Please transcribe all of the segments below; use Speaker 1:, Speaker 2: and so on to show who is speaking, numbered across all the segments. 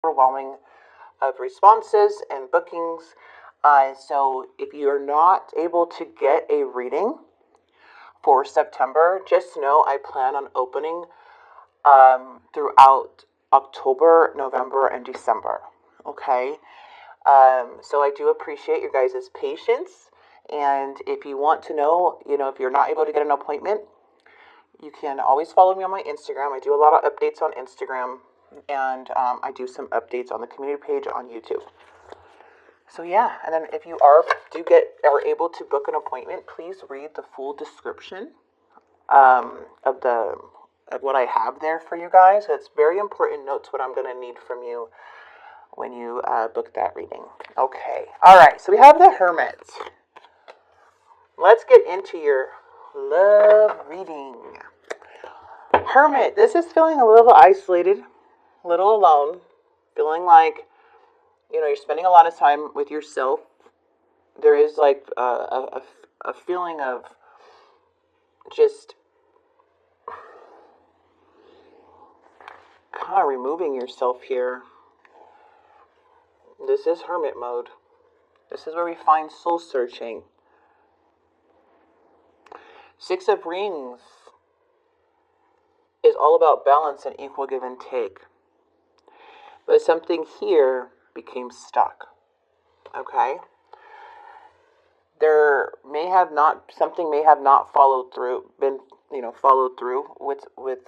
Speaker 1: overwhelming of responses and bookings. So if you're not able to get a reading for September, just know I plan on opening throughout October, November, and December. Okay? So I do appreciate your guys' patience. And if you want to know, if you're not able to get an appointment, you can always follow me on my Instagram. I do a lot of updates on Instagram, and I do some updates on the community page on YouTube. So yeah, and then if you are able to book an appointment, please read the full description of what I have there for you guys. It's very important notes what I'm going to need from you when you book that reading. Okay, all right. So we have the Hermit. Let's get into your love reading. Hermit, this is feeling a little isolated, a little alone, feeling like, you're spending a lot of time with yourself. There is like a feeling of just kind of removing yourself here. This is Hermit mode. This is where we find soul searching. Six of Rings is all about balance and equal give and take. But something here became stuck. Okay? Something may have not followed through with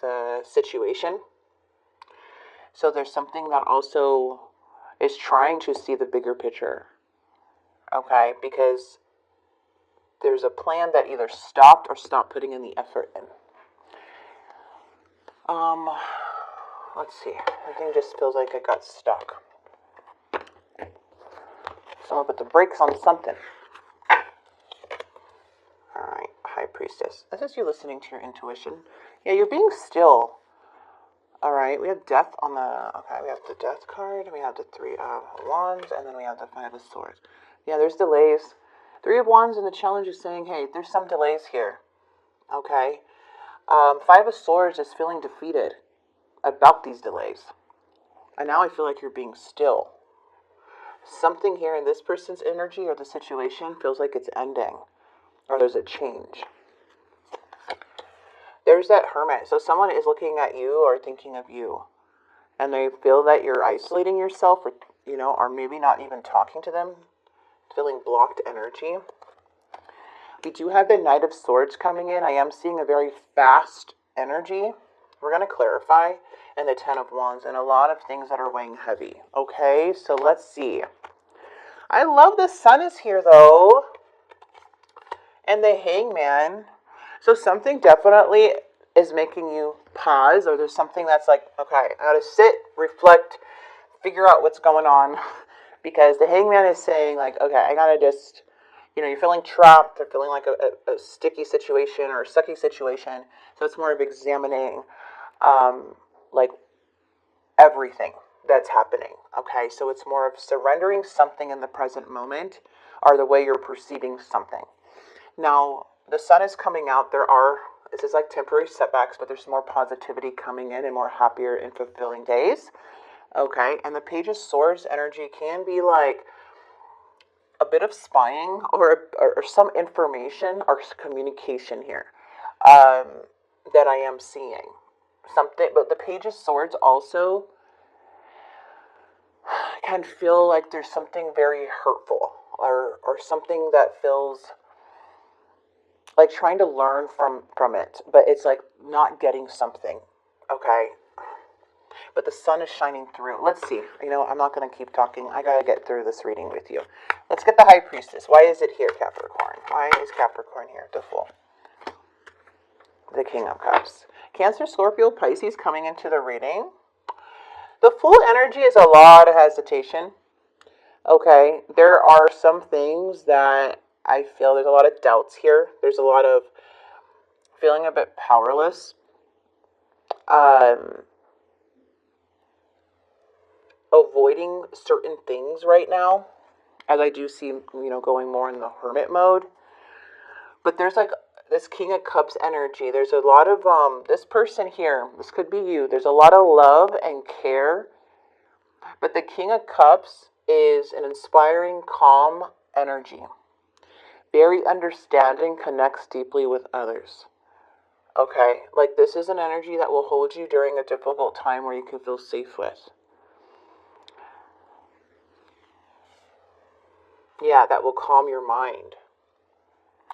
Speaker 1: the situation. So there's something that also is trying to see the bigger picture. Okay? Because there's a plan that either stopped or stopped putting in the effort in. Let's see. Everything just feels like it got stuck. Someone put the brakes on something. Alright, High Priestess. This is you listening to your intuition. Yeah, you're being still. Alright, we have Death on the... Okay, we have the Death card. We have the Three of Wands. And then we have the Five of Swords. Yeah, there's delays. Three of Wands and the challenge is saying, hey, there's some delays here. Okay? Five of Swords is feeling defeated about these delays. And now I feel like you're being still. Something here in this person's energy or the situation feels like it's ending. Or there's a change. There's that Hermit. So someone is looking at you or thinking of you. And they feel that you're isolating yourself or, or maybe not even talking to them. Feeling blocked energy. We do have the Knight of Swords coming in. I am seeing a very fast energy. We're going to clarify. And the Ten of Wands. And a lot of things that are weighing heavy. Okay, so let's see. I love the Sun is here, though. And the Hangman. So something definitely is making you pause. Or there's something that's like, okay, I got to sit, reflect, figure out what's going on. Because the Hangman is saying, like, okay, I got to just... you're feeling trapped or feeling like a sticky situation or a sucky situation. So it's more of examining, like, everything that's happening. Okay, so it's more of surrendering something in the present moment or the way you're perceiving something. Now, the Sun is coming out. This is like temporary setbacks, but there's more positivity coming in and more happier and fulfilling days. Okay, and the Page of Swords energy can be like a bit of spying or some information or communication here that I am seeing. Something, but the Page of Swords also can feel like there's something very hurtful or something that feels like trying to learn from it, but it's like not getting something. Okay, but the Sun is shining through. Let's see. I'm not going to keep talking. I got to get through this reading with you. Let's get the High Priestess. Why is it here, Capricorn? Why is Capricorn here? The Fool. The King of Cups. Cancer, Scorpio, Pisces coming into the reading. The Fool energy is a lot of hesitation. Okay. There are some things that I feel there's a lot of doubts here. There's a lot of feeling a bit powerless. Avoiding certain things right now, as I do see, going more in the Hermit mode. But there's like this King of Cups energy. There's a lot of, this person here, this could be you. There's a lot of love and care But the King of Cups is an inspiring, calm energy. Very understanding, connects deeply with others. Okay, like this is an energy that will hold you during a difficult time where you can feel safe with. Yeah, that will calm your mind.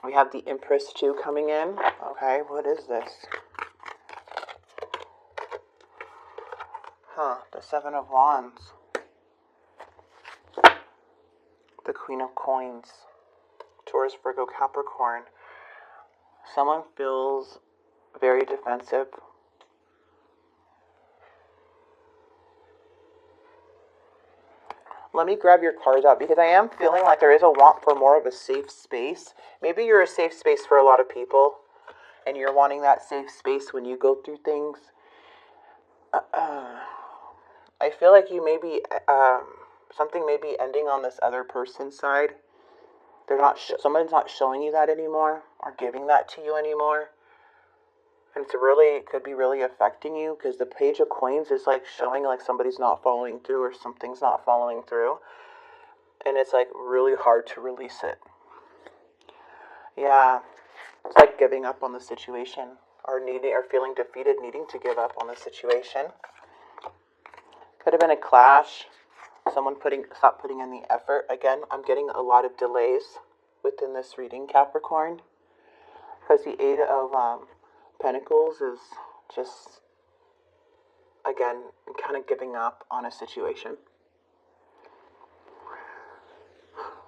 Speaker 1: We have the Empress too coming in. Okay, what is this? The Seven of Wands. The Queen of Coins. Taurus, Virgo, Capricorn. Someone feels very defensive. Let me grab your cards out because I am feeling like there is a want for more of a safe space. Maybe you're a safe space for a lot of people and you're wanting that safe space when you go through things. I feel like you may be, something may be ending on this other person's side. They're not, someone's not showing you that anymore or giving that to you anymore. And it could be really affecting you because the Page of Coins is like showing like somebody's not following through or something's not following through. And it's like really hard to release it. Yeah, it's like giving up on the situation or feeling defeated, needing to give up on the situation. Could have been a clash. Someone stop putting in the effort. Again, I'm getting a lot of delays within this reading, Capricorn. Because the Eight of Pentacles is just, again, kind of giving up on a situation.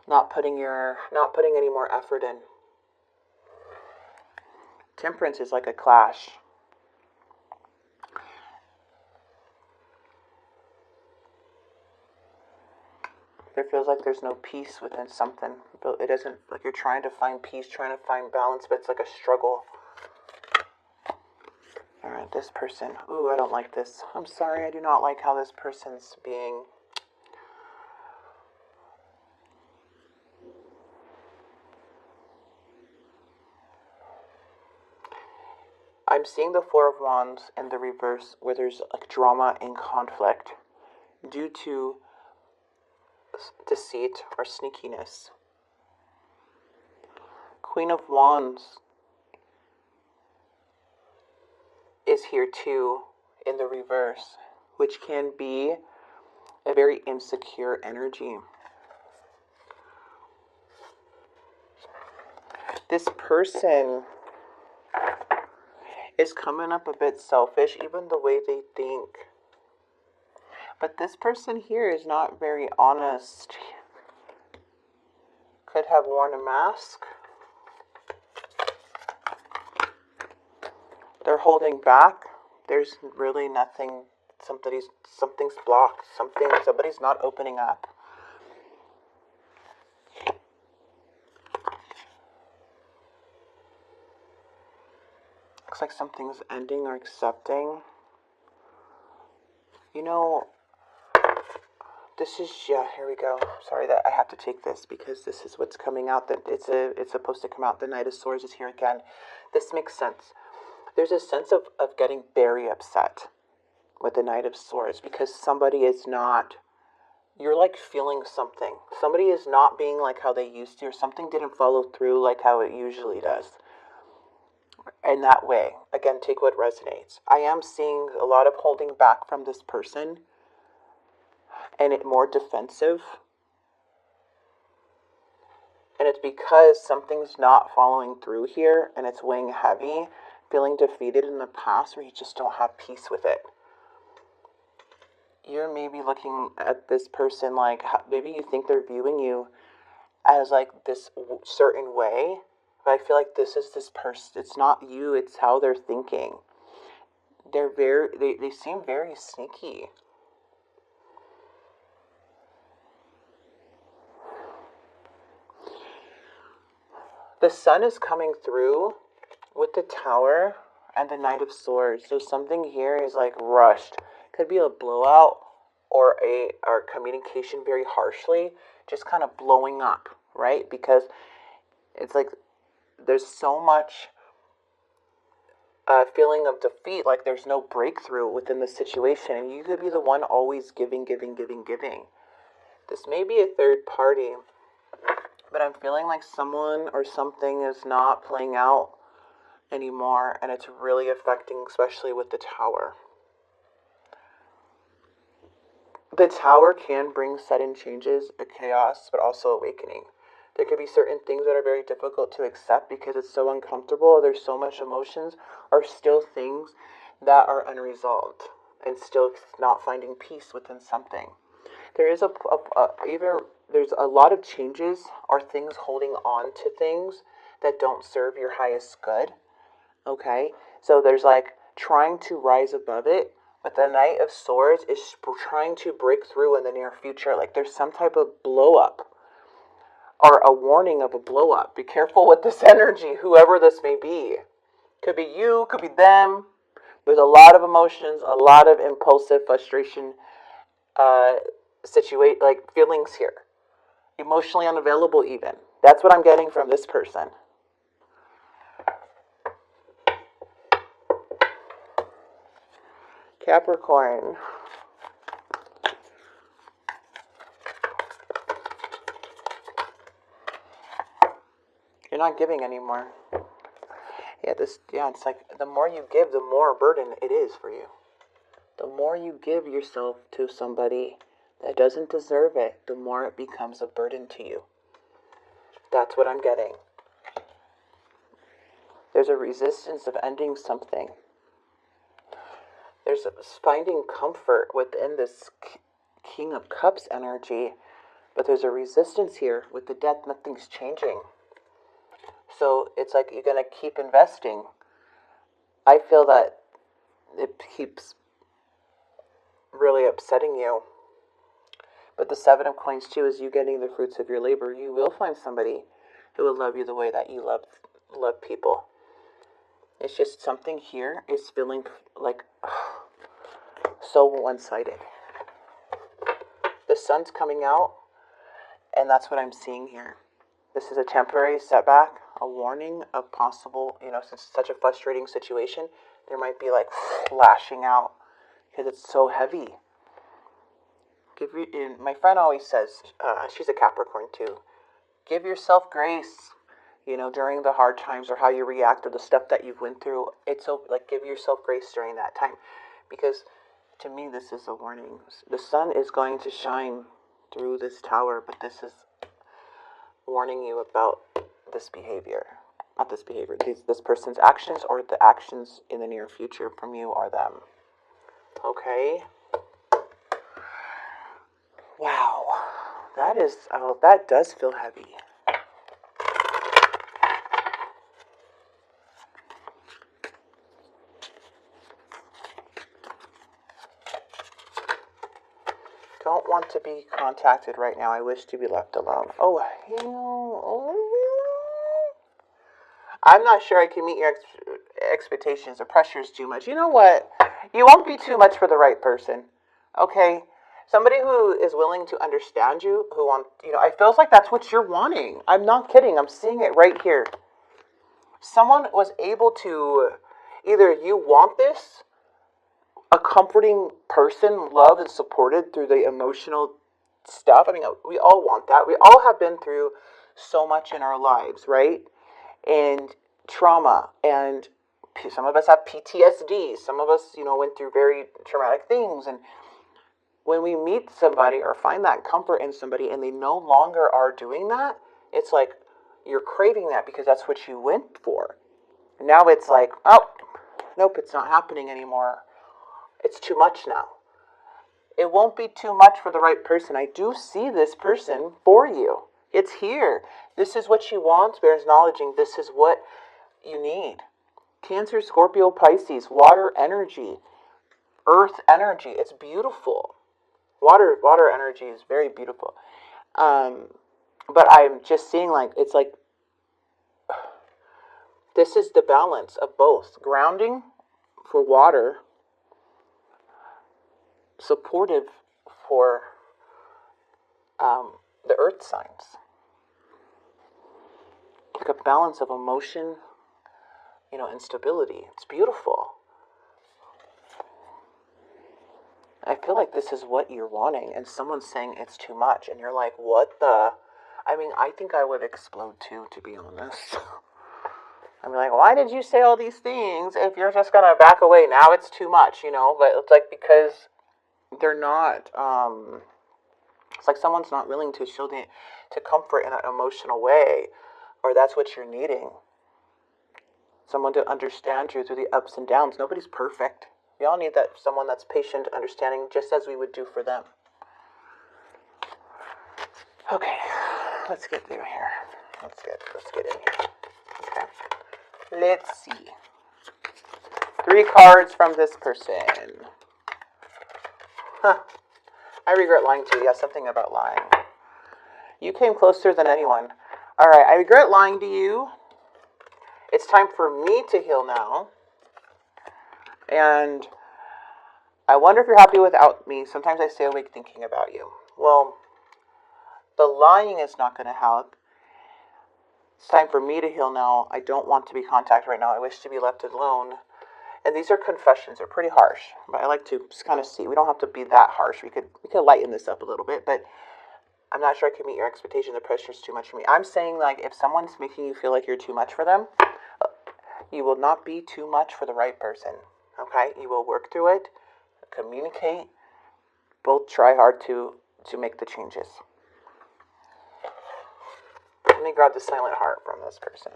Speaker 1: Not putting any more effort in. Temperance is like a clash. There feels like there's no peace within something. But it isn't like you're trying to find peace, trying to find balance, but it's like a struggle. Alright, this person. Ooh, I don't like this. I'm sorry, I do not like how this person's being. I'm seeing the Four of Wands in the reverse where there's like drama and conflict due to deceit or sneakiness. Queen of Wands is here too in the reverse, which can be a very insecure energy. This person is coming up a bit selfish, even the way they think. But this person here is not very honest. Could have worn a mask. They're holding back. There's really nothing. Something's blocked. Somebody's not opening up. Looks like something's ending or accepting. You know, this is, yeah, here we go. Sorry that I have to take this because this is what's coming out. That it's supposed to come out. The Knight of Swords is here again. This makes sense. There's a sense of getting very upset with the Knight of Swords because somebody is not, you're like feeling something. Somebody is not being like how they used to, or something didn't follow through like how it usually does. In that way, again, take what resonates. I am seeing a lot of holding back from this person and it more defensive. And it's because something's not following through here and it's weighing heavy, feeling defeated in the past where you just don't have peace with it. You're maybe looking at this person like, maybe you think they're viewing you as like this certain way. But I feel like this person, it's not you, it's how they're thinking. They seem very sneaky. The Sun is coming through with the Tower and the Knight of Swords. So something here is like rushed. Could be a blowout or communication very harshly, just kind of blowing up, right? Because it's like there's so much feeling of defeat, like there's no breakthrough within the situation, and you could be the one always giving, giving, giving, giving. This may be a third party, but I'm feeling like someone or something is not playing out anymore, and it's really affecting, especially with the Tower. The Tower can bring sudden changes, a chaos, but also awakening. There could be certain things that are very difficult to accept because it's so uncomfortable. There's so much emotions, or still things that are unresolved and still not finding peace within something. There is there's a lot of changes or things holding on to things that don't serve your highest good. Okay, so there's like trying to rise above it, but the Knight of Swords is trying to break through in the near future. Like there's some type of blow up or a warning of a blow up. Be careful with this energy, whoever this may be. Could be you, could be them. There's a lot of emotions, a lot of impulsive frustration, like feelings here. Emotionally unavailable even. That's what I'm getting from this person. Capricorn. You're not giving anymore. It's like the more you give, the more burden it is for you. The more you give yourself to somebody that doesn't deserve it, the more it becomes a burden to you. That's what I'm getting. There's a resistance of ending something. There's finding comfort within this King of Cups energy, but there's a resistance here with the Death. Nothing's changing. So it's like you're going to keep investing. I feel that it keeps really upsetting you. But the Seven of Coins too is you getting the fruits of your labor. You will find somebody who will love you the way that you love people. It's just something here is feeling like so one-sided. The sun's coming out, and that's what I'm seeing here. This is a temporary setback, a warning of possible, since it's such a frustrating situation, there might be like flashing out because it's so heavy. My friend always says, she's a Capricorn too, give yourself grace, during the hard times or how you react or the stuff that you've went through. It's so like give yourself grace during that time, because to me this is a warning. The sun is going to shine through this tower, but this is warning you about this behavior. Not this behavior, this person's actions or the actions in the near future from you or them. Okay? Wow. That does feel heavy. Don't want to be contacted right now. I wish to be left alone. Oh, hell. I'm not sure I can meet your expectations. The pressure is too much. You know what? You won't be too much for the right person. Okay? Somebody who is willing to understand you, I feels like that's what you're wanting. I'm not kidding. I'm seeing it right here. Someone was able to, either you want this, a comforting person, loved and supported through the emotional stuff. I mean, we all want that. We all have been through so much in our lives, right? And trauma, and some of us have PTSD. Some of us, went through very traumatic things. And when we meet somebody or find that comfort in somebody and they no longer are doing that, it's like you're craving that because that's what you went for. Now it's like, oh, nope, it's not happening anymore. It's too much now. It won't be too much for the right person. I do see this person for you. It's here. This is what you want. Spirit is acknowledging this is what you need. Cancer, Scorpio, Pisces, water energy, earth energy. It's beautiful. Water energy is very beautiful. But I'm just seeing it's like this is the balance of both. Grounding for water, supportive for the earth signs. Like a balance of emotion and stability. It's beautiful. I feel like this is what you're wanting, and someone's saying it's too much, and you're like, what the? I mean, I think I would explode too, to be honest. I'm like, why did you say all these things if you're just going to back away? Now it's too much, but it's like because they're not, it's like someone's not willing to show to comfort in an emotional way, or that's what you're needing. Someone to understand you through the ups and downs. Nobody's perfect. We all need someone that's patient, understanding, just as we would do for them. Okay, let's get through here. Let's get in here. Okay, let's see. 3 cards from this person. I regret lying to you. Yeah, something about lying. You came closer than anyone. All right, I regret lying to you. It's time for me to heal now. And I wonder if you're happy without me. Sometimes I stay awake thinking about you. Well, the lying is not going to help. It's time for me to heal now. I don't want to be contacted right now. I wish to be left alone. And these are confessions. They're pretty harsh. But I like to just kind of see. We don't have to be that harsh. We could lighten this up a little bit. But I'm not sure I can meet your expectation. The pressure is too much for me. I'm saying, like, if someone's making you feel like you're too much for them, you will not be too much for the right person. Okay? You will work through it. Communicate. Both try hard to make the changes. Let me grab the silent heart from this person.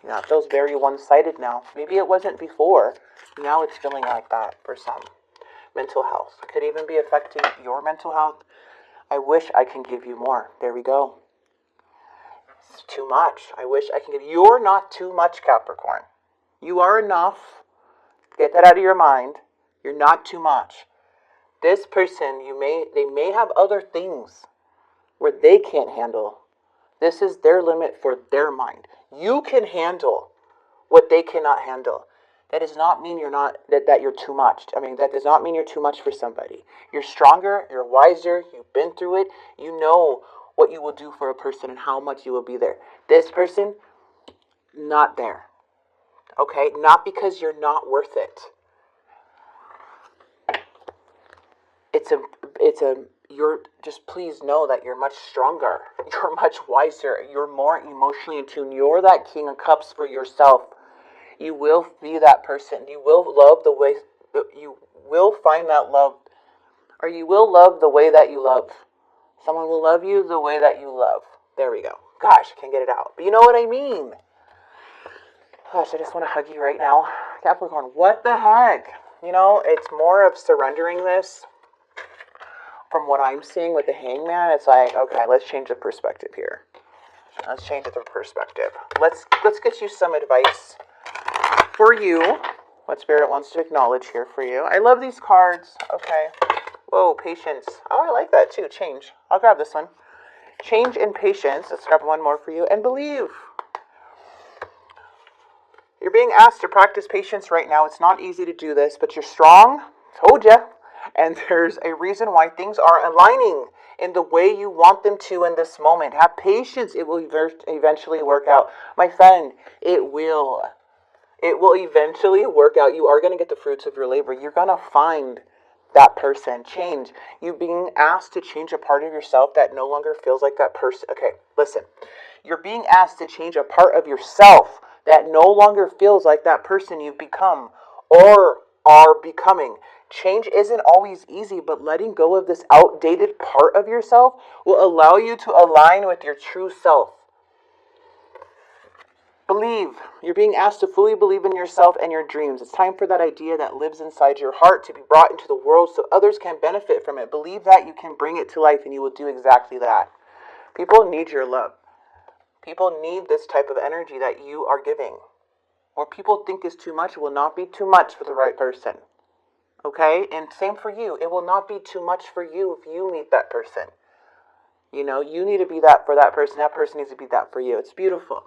Speaker 1: Yeah, it feels very one-sided now. Maybe it wasn't before. Now it's feeling like that for some. Mental health. It could even be affecting your mental health. I wish I can give you more. There we go. It's too much. I wish I can give you. You're not too much, Capricorn. You are enough. Get that out of your mind. You're not too much. This person, they may have other things where they can't handle. This is their limit for their mind. You can handle what they cannot handle. That does not mean that you're too much. I mean, that does not mean you're too much for somebody. You're stronger, you're wiser, you've been through it. You know what you will do for a person and how much you will be there. This person, not there. Okay? Not because you're not worth it. Just please know that you're much stronger. You're much wiser. You're more emotionally in tune. You're that King of Cups for yourself. You will be that person. You will love the way, you will find that love, or you will love the way that you love. Someone will love you the way that you love. There we go. Gosh, I can't get it out. But you know what I mean. Gosh, I just want to hug you right now. Capricorn, what the heck? It's more of surrendering this. From what I'm seeing with the Hangman, it's like, okay, let's change the perspective here. Let's change the perspective. Let's get you some advice for you. What Spirit wants to acknowledge here for you. I love these cards. Okay. Whoa, patience. Oh, I like that too. Change. I'll grab this one. Change and patience. Let's grab one more for you. And believe. You're being asked to practice patience right now. It's not easy to do this, but you're strong. Told ya. And there's a reason why things are aligning in the way you want them to in this moment. Have patience. It will eventually work out. My friend, it will. It will eventually work out. You are going to get the fruits of your labor. You're going to find that person. Change. You being asked to change a part of yourself that no longer feels like that person. Okay, listen. You're being asked to change a part of yourself that no longer feels like that person you've become or are becoming. Change isn't always easy, but letting go of this outdated part of yourself will allow you to align with your true self. Believe. You're being asked to fully believe in yourself and your dreams. It's time for that idea that lives inside your heart to be brought into the world so others can benefit from it. Believe that you can bring it to life and you will do exactly that. People need your love. People need this type of energy that you are giving. What people think is too much will not be too much for the right person. Okay? And same for you. It will not be too much for you if you meet that person. You need to be that for that person. That person needs to be that for you. It's beautiful.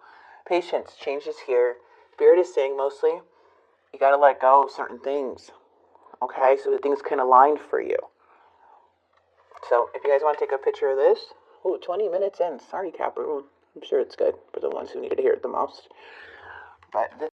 Speaker 1: Patience. Change is here. Spirit is saying mostly, you got to let go of certain things. Okay? So that things can align for you. So, if you guys want to take a picture of this. 20 minutes in. Sorry, Capricorn. I'm sure it's good for the ones who needed to hear it the most. But this